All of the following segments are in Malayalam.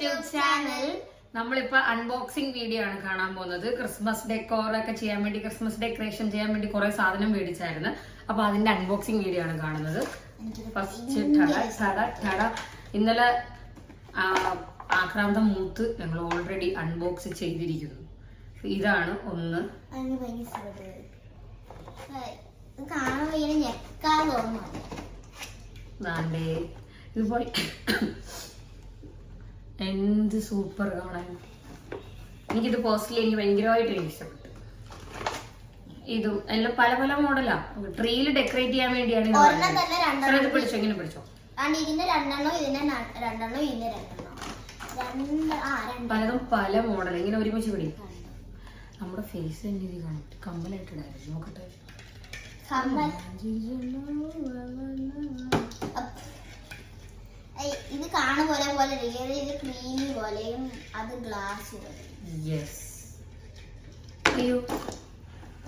YouTube channel. നമ്മളിപ്പോ അൺബോക്സിംഗ് വീഡിയോ ആണ് കാണാൻ പോകുന്നത്. ക്രിസ്മസ് ഡെക്കോർ ഒക്കെ ചെയ്യാൻ വേണ്ടി, ക്രിസ്മസ് ഡെക്കറേഷൻ ചെയ്യാൻ വേണ്ടി കുറെ സാധനം മേടിച്ചായിരുന്നു. അപ്പൊ അതിന്റെ അൺബോക്സിംഗ് വീഡിയോ ആണ് കാണുന്നത്. ഫസ്റ്റ് ഇന്നലെ ആക്രാന്തം മൂത്ത് ഞങ്ങൾ ഓൾറെഡി അൺബോക്സ് ചെയ്തിരിക്കുന്നു. ഇതാണ് ഒന്ന്. ഇതുപോലെ എന്ത് സൂപ്പർ കാണാൻ. എനിക്കിത് പേഴ്സണലി എനിക്ക് ഭയങ്കരമായിട്ട് ഇഷ്ടപ്പെട്ടു. ഇതും എല്ലാം പല പല മോഡലാ. ട്രീയിൽ ഡെക്കറേറ്റ് ചെയ്യാൻ വേണ്ടിയാണ്. പിടിച്ചോ, ഇങ്ങനെ പിടിച്ചോ. പലതും പല മോഡൽ. ഇങ്ങനെ ഒരുമിച്ച് പിടി. നമ്മുടെ ഫേസ് തന്നെ ഇത് കാണും. കമ്മലായിട്ടിടായിരുന്നു. നോക്കട്ടെ. ഇത് കാണുന്ന പോലെ പോലെ ഇത് ക്രീമി പോലെയും അത് ഗ്ലാസ് പോലെ. യെസ്. അയ്യോ,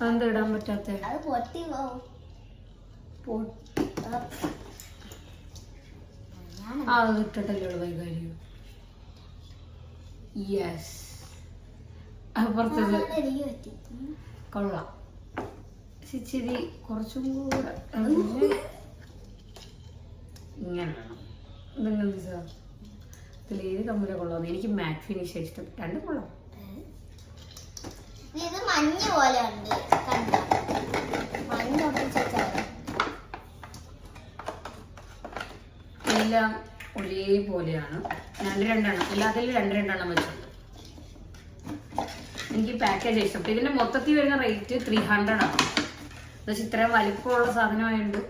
എന്താ ഇടാൻ പറ്റാത്ത? അത് പൊട്ടി പോവും. അത് ഇട്ടിട്ടല്ലേ ഉള്ളു വൈകാര്യം. യെസ്. അപ്പുറത്തത് കൊള്ളാം. ഇച്ചിരി കുറച്ചും കൂടെ ഇങ്ങനെ വേണം. ഇതിലേത് കമ്മല കൊള്ളാന്ന്. എനിക്ക് മാറ്റ് ഫിനിഷ് ഇഷ്ടം. രണ്ടും കൊള്ളാം. ഇത് മഞ്ഞ പോലെ ഉണ്ട്. എല്ലാം ഒരേപോലെയാണ്. രണ്ടെണ്ണം എല്ലാത്തിലും രണ്ടെണ്ണം വെച്ചിട്ടുണ്ട്. എനിക്ക് പാക്കേജ് ഇഷ്ടപ്പെട്ടു. ഇതിന്റെ മൊത്തത്തിൽ വരുന്ന റേറ്റ് 300 ആണ്. എന്നുവെച്ചാൽ ഇത്രയും വലിപ്പമുള്ള സാധനമായുണ്ട്.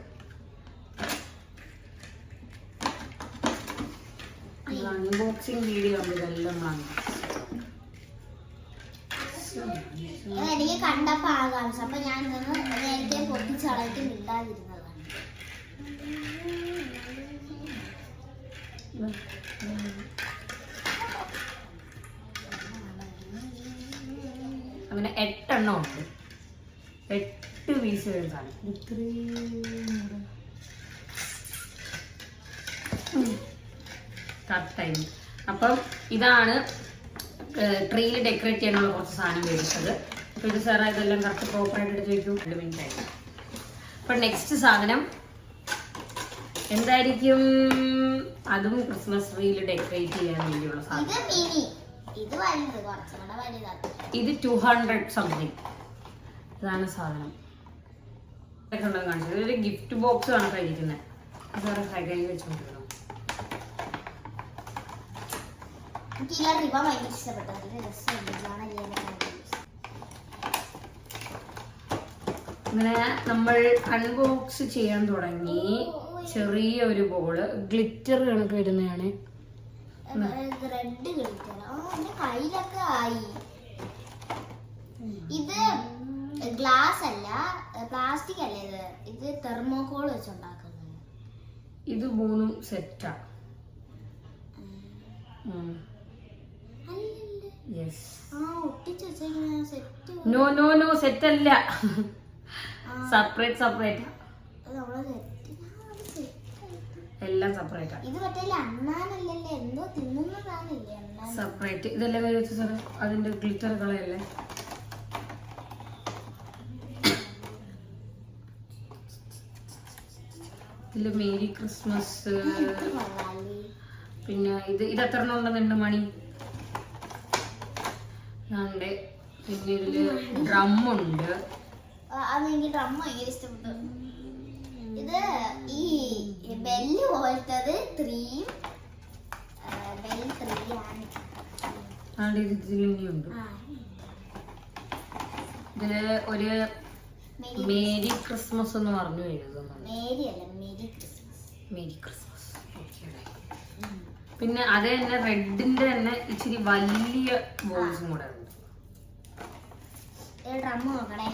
അൺബോക്സിംഗ് വീഡിയോ ഉണ്ട്. ഇതെല്ലാം എനിക്ക് കണ്ടപ്പോ ആകാംക്ഷ. അപ്പൊ ഞാൻ നേരത്തെ പൊട്ടിച്ചളയിട്ട് മിണ്ടാതിരുന്നതാണ്. അങ്ങനെ 8 എണ്ണം ഉണ്ട്. 8 പീസ് എഴുതാണ്. ടൈം. അപ്പം ഇതാണ് ട്രീയിൽ ഡെക്കറേറ്റ് ചെയ്യാനുള്ള കുറച്ച് സാധനം മേടിച്ചത്. അപ്പൊ ഇത് സാറാ ഇതെല്ലാം കറക്റ്റ് പ്രോപ്പറായിട്ട് എടുത്ത് വയ്ക്കും. 2 മിനിറ്റ് ആയി. അപ്പൊ നെക്സ്റ്റ് സാധനം എന്തായിരിക്കും? അതും ക്രിസ്മസ് ട്രീയിൽ ഡെക്കറേറ്റ് ചെയ്യാൻ വേണ്ടിയുള്ള സാധനം. ഇത് 200 സംതിങ്. ഇതാണ് സാധനം. കാണിച്ചത്. ഒരു ഗിഫ്റ്റ് ബോക്സ് ആണ് കഴിക്കുന്നത്. അത് വേറെ കൈ വെച്ചോണ്ടിരുന്നു. ഇങ്ങനെ നമ്മൾ അൺബോക്സ് ചെയ്യാൻ തുടങ്ങി. ചെറിയ ഒരു ബോള് ഗ്ലിറ്റർ കണക്ക് വരുന്നതാണ്. ഇത് ഗ്ലാസ് അല്ല, പ്ലാസ്റ്റിക് അല്ല. ഇത് തെർമോകോൾ വെച്ചുണ്ടാക്കുന്നത്. ഇത് 3 സെറ്റാ. നോ നോ നോ, സെറ്റ് അല്ല. Separate separate. എല്ലാം സെപ്പറേറ്റ്. ഇത് അണ്ണാനല്ലല്ലേ, എന്തോ തിന്നുന്നതാണല്ലേ സെപ്പറേറ്റ്. ഇതെല്ലാം കഴിച്ച സാറേ അതിന്റെ ഗ്ലിറ്റർ കളയല്ലേ. ഇതില് മേരി ക്രിസ്മസ്. പിന്നെ ഇത് എത്ര എണ്ണം ഉണ്ടെന്നുണ്ട് മണി? പിന്നെ ഇതില് ഡ്രമ്മുണ്ട്. അതെനിക്ക് ഡ്രം ഭയങ്കര ഇഷ്ടപ്പെട്ടു. ഇത് ഈ ബെല്ല് പോലത്തത് 3 ആണ്. ഇതിലുണ്ട്. ഇതില് ഒരു മേരി ക്രിസ്മസ് എന്ന് പറഞ്ഞു എഴുതുന്നു. Merry Christmas. പിന്നെ അത് തന്നെ റെഡിന്റെ തന്നെ ഇച്ചിരി വലിയ ബോൾസും കൂടെ ഉണ്ട്. ഡ്രം നോക്കണേ.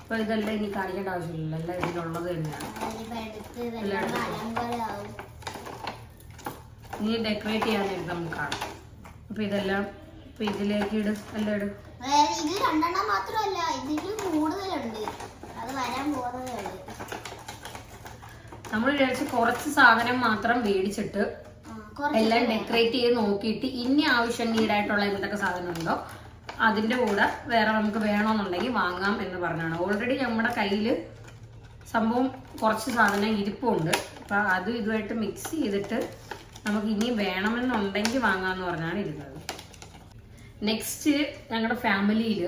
അപ്പൊ ഇതെല്ലാം ഇനി കാണിക്കേണ്ട ആവശ്യമില്ല. എല്ലാം ഇതിലുള്ളത് തന്നെയാണ്. ഇനി ഡെക്കറേറ്റ് ചെയ്യാനായിട്ട് നമുക്ക് കാണാം. അപ്പൊ ഇതെല്ലാം ഇപ്പൊ ഇതിലേക്ക് എല്ലാം ഇടും. ഇത് 2 എണ്ണം മാത്രമല്ല, ഇതിലും കൂടുതലുണ്ട്. അത് വരാൻ പോകുന്നതേ ഉള്ളൂ. നമ്മൾ വിചാരിച്ച് കുറച്ച് സാധനം മാത്രം മേടിച്ചിട്ട് എല്ലാം ഡെക്കറേറ്റ് ചെയ്ത് നോക്കിയിട്ട് ഇനി ആവശ്യം നീഡായിട്ടുള്ള എന്തൊക്കെ സാധനം ഉണ്ടോ അതിന്റെ കൂടെ വേറെ നമുക്ക് വേണമെന്നുണ്ടെങ്കിൽ വാങ്ങാം എന്ന് പറഞ്ഞാണ്. ഓൾറെഡി നമ്മുടെ കയ്യിൽ സംഭവം കുറച്ച് സാധനം ഇരിപ്പുണ്ട്. അപ്പം അതും ഇതുമായിട്ട് മിക്സ് ചെയ്തിട്ട് നമുക്ക് ഇനി വേണമെന്നുണ്ടെങ്കിൽ വാങ്ങാമെന്ന് പറഞ്ഞാണ് ഇരുന്നത്. നെക്സ്റ്റ് ഞങ്ങളുടെ ഫാമിലിയിൽ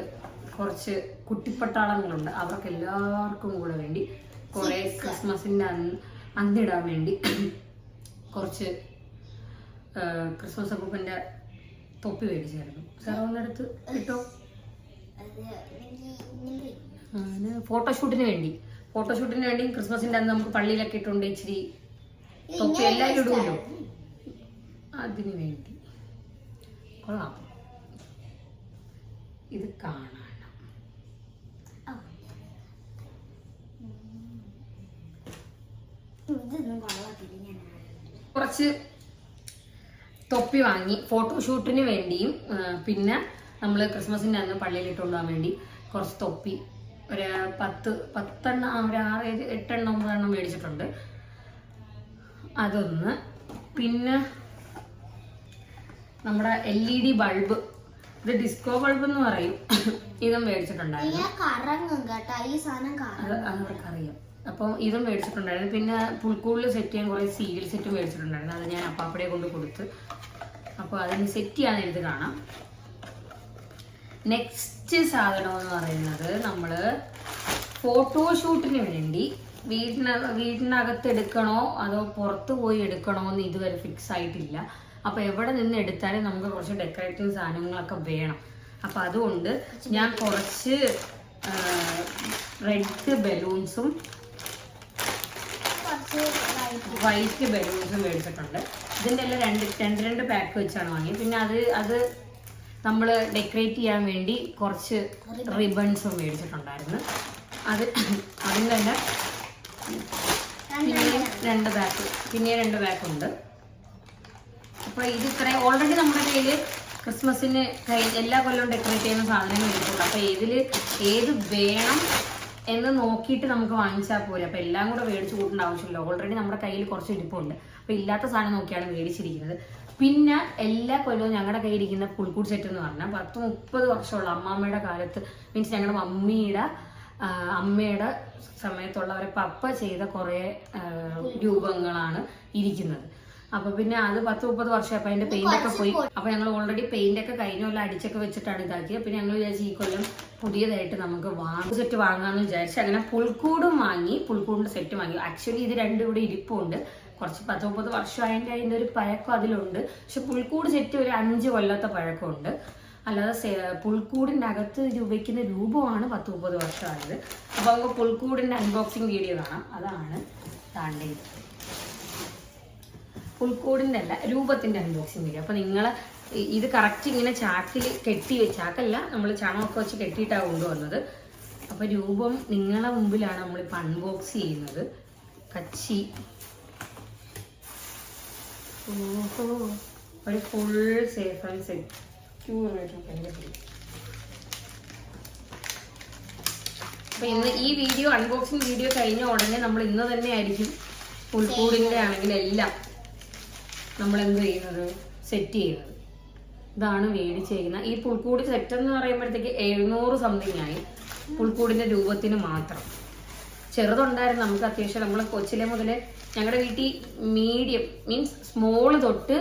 കുറച്ച് കുട്ടിപ്പട്ടാളങ്ങളുണ്ട്. അവർക്ക് എല്ലാവർക്കും കൂടെ വേണ്ടി കുറേ ക്രിസ്മസിൻ്റെ അന്നിടാൻ വേണ്ടി കുറച്ച് ക്രിസ്മസ് അപ്പൂപ്പൻ്റെ തൊപ്പി മേടിച്ചായിരുന്നു. സാർ ഒന്നെടുത്ത് കിട്ടോ? ഫോട്ടോഷൂട്ടിന് വേണ്ടി ക്രിസ്മസിൻ്റെ അന്ന് നമുക്ക് പള്ളിയിലൊക്കെ ഇട്ടുണ്ട് ഇച്ചിരി തൊപ്പി എല്ലാവരും ഇടുമല്ലോ, അതിന് വേണ്ടി. കൊള്ളാം, ഇത് കാണാൻ കുറച്ച് തൊപ്പി വാങ്ങി ഫോട്ടോഷൂട്ടിന് വേണ്ടിയും പിന്നെ നമ്മൾ ക്രിസ്മസിൻ്റെ അന്ന് പള്ളിയിൽ ഇട്ടുകൊണ്ടുപോകാൻ വേണ്ടി കുറച്ച് തൊപ്പി ഒരു 10 എണ്ണം, ഒരു 6, 8, 9 എണ്ണം മേടിച്ചിട്ടുണ്ട്. അതൊന്ന്. പിന്നെ നമ്മുടെ LED ബൾബ്, ഇത് ഡിസ്കോ ബൾബ് എന്ന് പറയും, ഇതും മേടിച്ചിട്ടുണ്ടായിരുന്നു. അത് അവർക്കറിയാം. അപ്പം ഇതും മേടിച്ചിട്ടുണ്ടായിരുന്നു. പിന്നെ പുൽക്കൂടിൽ സെറ്റ് ചെയ്യാൻ കുറേ സീരിയൽ സെറ്റ് മേടിച്ചിട്ടുണ്ടായിരുന്നു. അത് ഞാൻ അപ്പാപ്പടെ കൊണ്ട് കൊടുത്ത്. അപ്പോൾ അതിന് സെറ്റ് ചെയ്യാൻ എടുത്ത് കാണാം. നെക്സ്റ്റ് സാധനം എന്ന് പറയുന്നത് നമ്മൾ ഫോട്ടോഷൂട്ടിന് വേണ്ടി വീട്ടിനകത്ത് എടുക്കണോ അതോ പുറത്ത് പോയി എടുക്കണോ എന്ന് ഇതുവരെ ഫിക്സ് ആയിട്ടില്ല. അപ്പോൾ എവിടെ നിന്ന് എടുത്താലും നമുക്ക് കുറച്ച് ഡെക്കറേറ്റീവ് സാധനങ്ങളൊക്കെ വേണം. അപ്പോൾ അതുകൊണ്ട് ഞാൻ കുറച്ച് റെഡ് ബലൂൺസും വൈറ്റ് ബലൂൺസും മേടിച്ചിട്ടുണ്ട്. ഇതിൻ്റെ എല്ലാം രണ്ട് പാക്ക് വെച്ചാണ് വാങ്ങിയത്. പിന്നെ അത് നമ്മൾ ഡെക്കറേറ്റ് ചെയ്യാൻ വേണ്ടി കുറച്ച് റിബൺസും മേടിച്ചിട്ടുണ്ടായിരുന്നു. അതിൻ്റെ തന്നെ പിന്നെ രണ്ട് പാക്കുണ്ട്. അപ്പോൾ ഇത് ഇത്രയും ഓൾറെഡി നമ്മുടെ കയ്യിൽ ക്രിസ്മസിന് എല്ലാ കൊല്ലവും ഡെക്കറേറ്റ് ചെയ്യുന്ന സാധനങ്ങൾ ഇരിക്കുള്ളൂ. അപ്പോൾ ഏത് വേണം എന്ന് നോക്കിയിട്ട് നമുക്ക് വാങ്ങിച്ചാൽ പോരെ. അപ്പോൾ എല്ലാം കൂടെ മേടിച്ച് കൂട്ടേണ്ട ആവശ്യമില്ല. ഓൾറെഡി നമ്മുടെ കയ്യിൽ കുറച്ച് ഇരിപ്പുണ്ട്. അപ്പോൾ ഇല്ലാത്ത സാധനം നോക്കിയാണ് മേടിച്ചിരിക്കുന്നത്. പിന്നെ എല്ലാ കൊല്ലവും ഞങ്ങളുടെ കയ്യിലിരിക്കുന്ന പുൽക്കൂട് സെറ്റ് എന്ന് പറഞ്ഞാൽ 10-30 വർഷമുള്ള അമ്മാമ്മയുടെ കാലത്ത്, മീൻസ് ഞങ്ങളുടെ അമ്മയുടെ സമയത്തുള്ളവരെ പപ്പ ചെയ്ത കുറേ രൂപങ്ങളാണ് ഇരിക്കുന്നത്. അപ്പൊ പിന്നെ അത് 10-30 വർഷം അപ്പൊ അതിന്റെ പെയിന്റ് ഒക്കെ പോയി. അപ്പൊ ഞങ്ങൾ ഓൾറെഡി പെയിന്റ് ഒക്കെ കഴിഞ്ഞ കൊല്ലം അടിച്ചൊക്കെ വെച്ചിട്ടാണ് ഇതാക്കിയത്. പിന്നെ ഞങ്ങൾ വിചാരിച്ചു ഈ കൊല്ലം പുതിയതായിട്ട് നമുക്ക് സെറ്റ് വാങ്ങാന്ന് വിചാരിച്ചു. അങ്ങനെ പുൽക്കൂടിന്റെ സെറ്റ് വാങ്ങി. ആക്ച്വലി ഇത് രണ്ടും ഇവിടെ ഇരിപ്പുണ്ട്. കുറച്ച് 10-30 വർഷമായതിന്റെ അതിന്റെ ഒരു പഴക്കം അതിലുണ്ട്. പക്ഷെ പുൽക്കൂട് സെറ്റ് ഒരു 5 കൊല്ലത്തെ പഴക്കമുണ്ട്. അല്ലാതെ പുൽക്കൂടിന്റെ അകത്ത് വയ്ക്കുന്ന രൂപമാണ് 10-30 വർഷമായത്. അപ്പൊ നമുക്ക് പുൽക്കൂടിന്റെ അൺബോക്സിങ് വീഡിയോ കാണാം. അതാണ് താണ്ടേത്. പുൽക്കൂടിന്റെ അല്ല, രൂപത്തിന്റെ അൺബോക്സിങ് വീഡിയോ. അപ്പൊ നിങ്ങൾ ഇത് കറക്റ്റ് ഇങ്ങനെ ചാക്കിൽ ചാക്കല്ല, നമ്മൾ ചണമൊക്കെ വെച്ച് കെട്ടിയിട്ടാണ് കൊണ്ടുവന്നത്. അപ്പൊ രൂപം നിങ്ങളെ മുമ്പിലാണ് നമ്മളിപ്പോൾ അൺബോക്സ് ചെയ്യുന്നത്. കച്ചി, ഒരു ഫുൾ സേഫ് ആൻഡ് സെക്യൂർ ആയിട്ട്. അപ്പൊ ഇന്ന് ഈ വീഡിയോ അൺബോക്സിങ് വീഡിയോ കഴിഞ്ഞ ഉടനെ നമ്മൾ ഇന്ന് തന്നെ ആയിരിക്കും പുൽക്കൂടിന്റെ ആണെങ്കിൽ എല്ലാം നമ്മൾ എന്ത് ചെയ്യുന്നത്, സെറ്റ് ചെയ്യുന്നത്. ഇതാണ് മേടിച്ചിരിക്കുന്നത്. ഈ പുൽക്കൂട് സെറ്റ് എന്ന് പറയുമ്പോഴത്തേക്ക് 700 സംതിങ് ആയി പുൽക്കൂടിന്റെ രൂപത്തിന് മാത്രം. ചെറുതുണ്ടായിരുന്നു നമുക്ക് അത്യാവശ്യം. നമ്മൾ കൊച്ചിലെ മുതലേ ഞങ്ങളുടെ വീട്ടിൽ മീഡിയം മീൻസ് സ്മോള് തൊട്ട്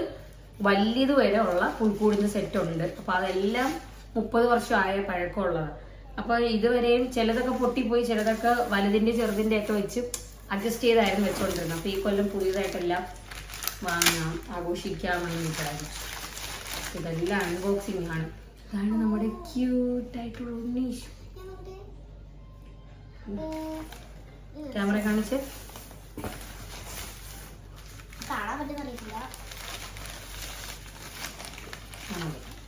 വലിയത് വരെ ഉള്ള പുൽക്കൂടിന്റെ സെറ്റ് ഉണ്ട്. അപ്പൊ അതെല്ലാം 30 വർഷമായ പഴക്കമുള്ളതാണ്. അപ്പൊ ഇതുവരെയും ചിലതൊക്കെ പൊട്ടിപ്പോയി, ചിലതൊക്കെ വലുതിന്റെ ചെറുതിന്റെ ഒക്കെ വെച്ച് അഡ്ജസ്റ്റ് ചെയ്തായിരുന്നു വെച്ചോണ്ടിരുന്നത്. അപ്പൊ ഈ കൊല്ലം പുതിയതായിട്ടെല്ലാം വാങ്ങാം, ആഘോഷിക്കാമെന്ന് വിചാരിച്ചു. ഇതെല്ലാം അൺബോക്സിംഗ് ആണ്. ഇതാണ് നമ്മുടെ ക്യൂട്ടായിട്ടുള്ള ഉണ്ണീഷ്. ക്യാമറ കാണിച്ച്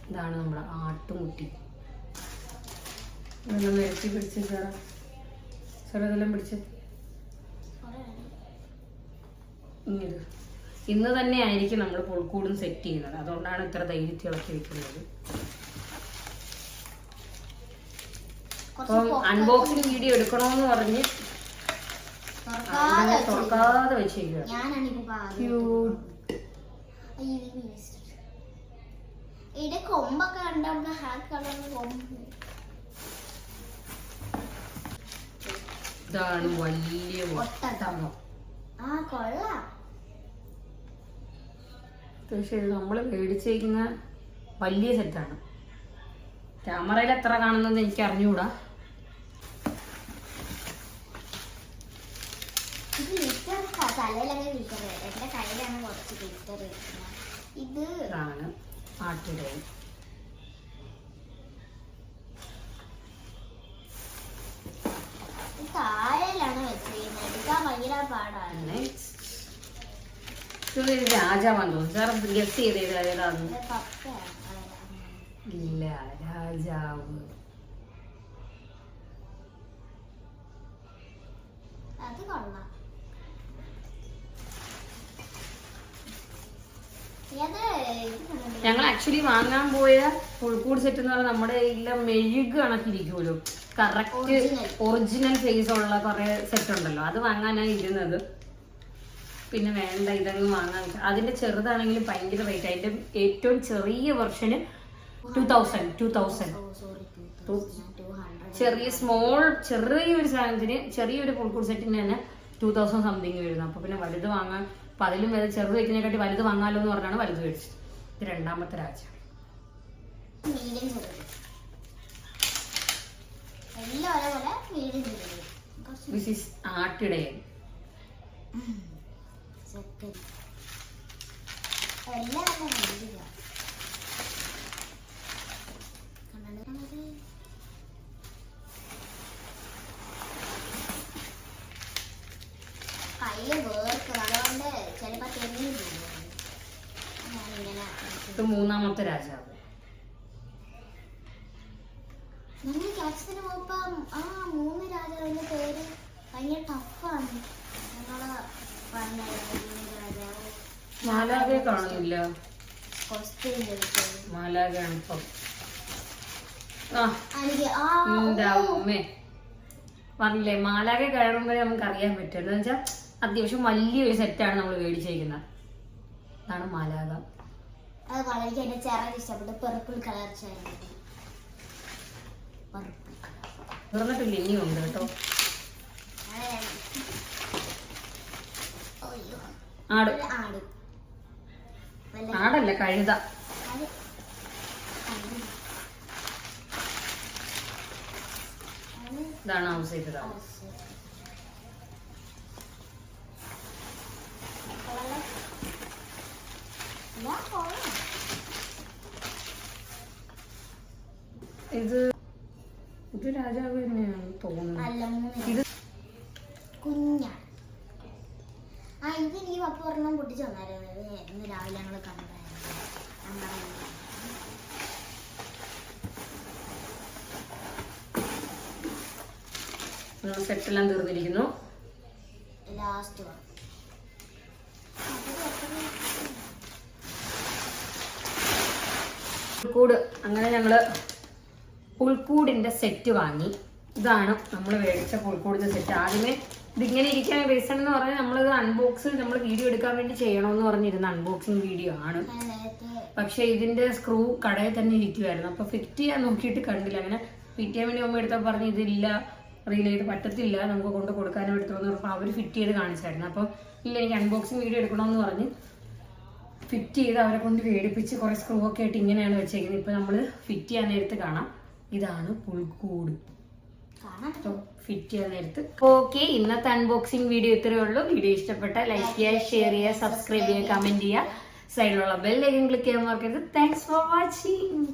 ഇതാണ് നമ്മുടെ ആട്ടുമുട്ടി. ഇതെല്ലാം വരച്ച് പിടിച്ച് ചെറുതെല്ലാം പിടിച്ച് ഇന്ന് തന്നെ ആയിരിക്കും നമ്മൾ പുൽക്കൂടും സെറ്റ് ചെയ്യുന്നത്. അതുകൊണ്ടാണ് ഇത്ര ധൈര്യത്തിൽ ഇളക്കി വെക്കുന്നത്. അപ്പം അൺബോക്സിങ് വീഡിയോ എടുക്കണമെന്ന് പറഞ്ഞ് തുറക്കാതെ വെച്ചേക്കുക. ഞാനാണ് ഇപ്പൊ ഇതിന്റെ കൊമ്പൊക്കെ കണ്ട ഹാക്ക് കളർ കൊമ്പ്. ഇതാണ് വലിയ ഒട്ടകം. ആ കൊള്ളാം. പക്ഷേ ഇത് നമ്മള് മേടിച്ചേക്കുന്ന വലിയ സെറ്റാണ്. ക്യാമറയിൽ എത്ര കാണുന്നത് എനിക്ക് അറിഞ്ഞുകൂടാ. ഇത് ലിറ്റർ തലയിലൊക്കെ ലിറ്റർ. എന്റെ കയ്യിലാണ് കുറച്ച് ലിറ്റർ. ഇതാണ് ആട്ടിടയൻ. താഴെയാണ് വെച്ചിരിക്കുന്നത്. എടുക്കാൻ ഭയങ്കര പാടാണ്. ഇത് രാജാവാന്ന് തോന്നുന്നു. സാർ ഗസ് ചെയ്തത് ഏതാന്ന്? ഇല്ല, രാജാവ്. അത് കൊള്ളാം. ഞങ്ങൾ ആക്ച്വലി വാങ്ങാൻ പോയ പുൽക്കൂട് സെറ്റ് എന്ന് പറഞ്ഞാൽ നമ്മുടെ എല്ലാം മെഴുക് കണക്കിരിക്കുമല്ലോ. കറക്റ്റ് ഒറിജിനൽ സൈസ് ഉള്ള കുറെ സെറ്റ് ഉണ്ടല്ലോ, അത് വാങ്ങാനാണ് ഇരുന്നത്. പിന്നെ വേണ്ട, ഇതങ്ങ് വാങ്ങാൻ. അതിന്റെ ചെറുതാണെങ്കിലും ഭയങ്കര റേറ്റ്. അതിന്റെ ഏറ്റവും ചെറിയ വെർഷന് 2000. ചെറിയ സ്മോൾ ചെറിയൊരു സാധനത്തിന്, ചെറിയൊരു പുൽക്കൂട് സെറ്റിന് തന്നെ 2000 സംതിങ് വരുന്നു. അപ്പൊ പിന്നെ വലുത് വാങ്ങാൻ, അപ്പൊ അതിലും ചെറുത് വെക്കുന്നതിനെക്കാട്ടി വലുത് വാങ്ങാലോ എന്ന് പറഞ്ഞാണ് വലുത് മേടിച്ചത്. ഇത് രണ്ടാമത്തെ രാജ. This is ആട്ടിടയൻ. കയ്യില് വേർക്കും, അതുകൊണ്ട് ചിലപ്പോ തെങ്ങി ഇത് മൂന്നാമത്തെ രാജാവ്. നമ്മൾ ക്യാപ്സിന് പോകുമ്പം ആ 3 രാജാവിന്റെ പേര് ഭയങ്കര ടഫാണ്. ഞങ്ങള് പറഞ്ഞ രാജാവ് മാലാഖയെ കാണുന്നില്ല. ക്വസ്റ്റ്യൻ ചോദിച്ചത് മാലാഖയാണ് ഇപ്പം. പറഞ്ഞില്ലേ, മാലാഖ കയറുമ്പോഴേ നമുക്ക് അറിയാൻ പറ്റും. എന്താ വെച്ചാൽ അത്യാവശ്യം വലിയൊരു സെറ്റാണ് നമ്മൾ മേടിച്ചേക്കുന്നത്. അതാണ് മാലാഖ. അത് വളരെ എന്റെ ചിറക് ഇഷ്ടപ്പെട്ടു. പർപ്പിൾ കളർ ചേർന്നത്. തുറന്നിട്ടില്ല, ഇനിയും ഉണ്ട് കേട്ടോ. ആട്. ആടല്ല, കഴുത. ഇതാണ് ഹൗസ് ചെയ്തത്. ഇത് രാജാവ് തന്നെയാണ് തോന്നുന്നത്. ഇത് കുഞ്ഞാണ്. ഇത് എനിക്ക് പപ്പ ഒരെണ്ണം പൊട്ടിച്ചു തന്നായിരുന്നു. ഇന്ന് രാവിലെ ഞങ്ങൾ കണ്ടായിരുന്നു. സെറ്റെല്ലാം തീർന്നിരിക്കുന്നു. ലാസ്റ്റ് പുൽക്കൂട്. അങ്ങനെ ഞങ്ങള് പുൽക്കൂടിന്റെ സെറ്റ് വാങ്ങി. ഇതാണ് നമ്മൾ മേടിച്ച പുൽക്കൂടിന്റെ സെറ്റ്. ആദ്യമേ ഇതിങ്ങനെ ഇരിക്കാൻ റീസൺ എന്ന് പറഞ്ഞാൽ നമ്മളിത് അൺബോക്സ് നമ്മൾ വീഡിയോ എടുക്കാൻ വേണ്ടി ചെയ്യണമെന്ന് പറഞ്ഞിരുന്ന അൺബോക്സിങ് വീഡിയോ ആണ്. പക്ഷെ ഇതിന്റെ സ്ക്രൂ കടയിൽ തന്നെ ഇരിക്കുമായിരുന്നു. അപ്പൊ ഫിറ്റ് ചെയ്യാൻ നോക്കിയിട്ട് കണ്ടില്ല. അങ്ങനെ ഫിറ്റ് ചെയ്യാൻ വേണ്ടി അമ്മ എടുത്താൽ പറഞ്ഞ് ഇതില്ല, റീൽ ചെയ്ത് പറ്റത്തില്ല, നമുക്ക് കൊണ്ട് കൊടുക്കാനും എടുത്തോന്ന് പറഞ്ഞപ്പോൾ അവർ ഫിറ്റ് ചെയ്ത് കാണിച്ചായിരുന്നു. അപ്പം ഇല്ല, എനിക്ക് അൺബോക്സിങ് വീഡിയോ എടുക്കണമെന്ന് പറഞ്ഞ് ഫിറ്റ് ചെയ്ത് അവരെ കൊണ്ട് മേടിപ്പിച്ച് കുറെ സ്ക്രൂ ഒക്കെ ആയിട്ട് ഇങ്ങനെയാണ് വെച്ചേക്കുന്നത്. ഇപ്പൊ നമ്മൾ ഫിറ്റ് ചെയ്യാൻ നേരത്ത് കാണാം. ഇതാണ് പുൽക്കൂട് ഫിറ്റ് ചെയ്യാൻ നേരത്ത്. ഓക്കെ, ഇന്നത്തെ അൺബോക്സിംഗ് വീഡിയോ ഇത്രയേ ഉള്ളൂ. വീഡിയോ ഇഷ്ടപ്പെട്ട ലൈക്ക് ചെയ്യുക, ഷെയർ ചെയ്യുക, സബ്സ്ക്രൈബ് ചെയ്യുക, കമന്റ് ചെയ്യുക. സൈഡിലുള്ള ബെൽ ഐക്കൺ ക്ലിക്ക് ചെയ്യാൻ മറക്കരുത്. Thanks for watching.